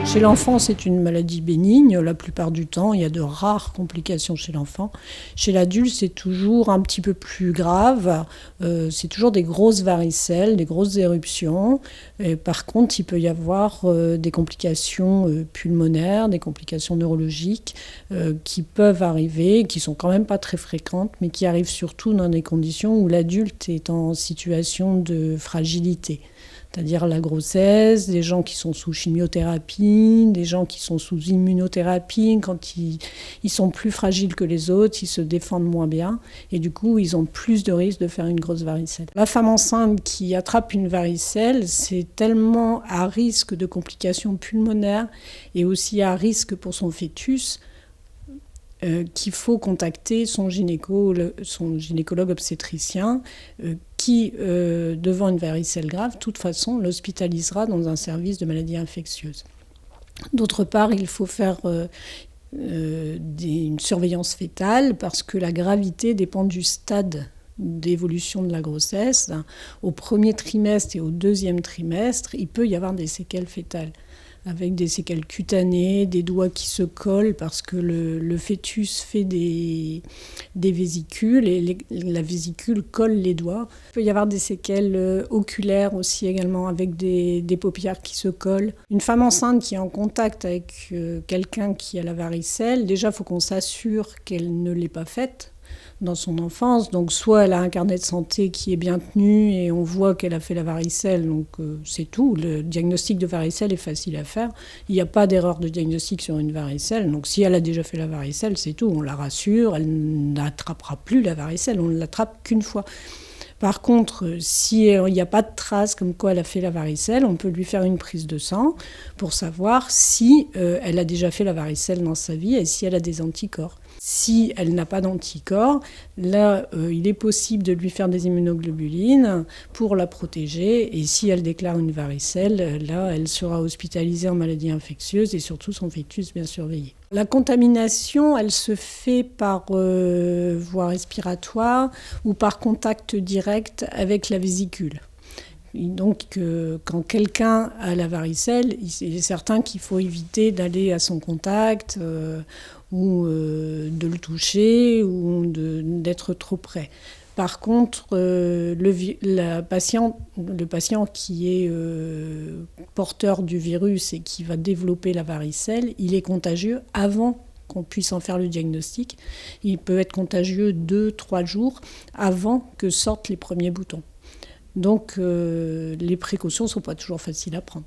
Chez l'enfant, c'est une maladie bénigne la plupart du temps. Il y a de rares complications chez l'enfant. Chez l'adulte, c'est toujours un petit peu plus grave. C'est toujours des grosses varicelles, des grosses éruptions. Et par contre, il peut y avoir des complications pulmonaires, des complications neurologiques qui peuvent arriver, qui sont quand même pas très fréquentes, mais qui arrivent surtout dans des conditions où l'adulte est en situation de fragilité. C'est-à-dire la grossesse, des gens qui sont sous chimiothérapie, des gens qui sont sous immunothérapie. Quand ils sont plus fragiles que les autres, ils se défendent moins bien et du coup, ils ont plus de risques de faire une grosse varicelle. La femme enceinte qui attrape une varicelle, c'est tellement à risque de complications pulmonaires et aussi à risque pour son fœtus qu'il faut contacter son gynécologue obstétricien qui, devant une varicelle grave, de toute façon, l'hospitalisera dans un service de maladies infectieuses. D'autre part, il faut faire une surveillance fœtale parce que la gravité dépend du stade d'évolution de la grossesse. Au premier trimestre et au deuxième trimestre, il peut y avoir des séquelles fœtales, avec des séquelles cutanées, des doigts qui se collent parce que le fœtus fait des vésicules et la vésicule colle les doigts. Il peut y avoir des séquelles oculaires aussi également, avec des paupières qui se collent. Une femme enceinte qui est en contact avec quelqu'un qui a la varicelle, déjà il faut qu'on s'assure qu'elle ne l'ait pas faite dans son enfance. Donc soit elle a un carnet de santé qui est bien tenu et on voit qu'elle a fait la varicelle, donc c'est tout. Le diagnostic de varicelle est facile à faire. Il n'y a pas d'erreur de diagnostic sur une varicelle. Donc si elle a déjà fait la varicelle, c'est tout. On la rassure, elle n'attrapera plus la varicelle, on ne l'attrape qu'une fois. Par contre, s'il n'y a pas de traces comme quoi elle a fait la varicelle, on peut lui faire une prise de sang pour savoir si elle a déjà fait la varicelle dans sa vie et si elle a des anticorps. Si elle n'a pas d'anticorps, là, il est possible de lui faire des immunoglobulines pour la protéger. Et si elle déclare une varicelle, là, elle sera hospitalisée en maladie infectieuse et surtout son fœtus bien surveillé. La contamination, elle se fait par voie respiratoire ou par contact direct avec la vésicule. Donc, quand quelqu'un a la varicelle, il est certain qu'il faut éviter d'aller à son contact ou de le toucher ou d'être trop près. Par contre, le patient qui est porteur du virus et qui va développer la varicelle, il est contagieux avant qu'on puisse en faire le diagnostic. Il peut être contagieux 2-3 jours avant que sortent les premiers boutons. Donc les précautions ne sont pas toujours faciles à prendre.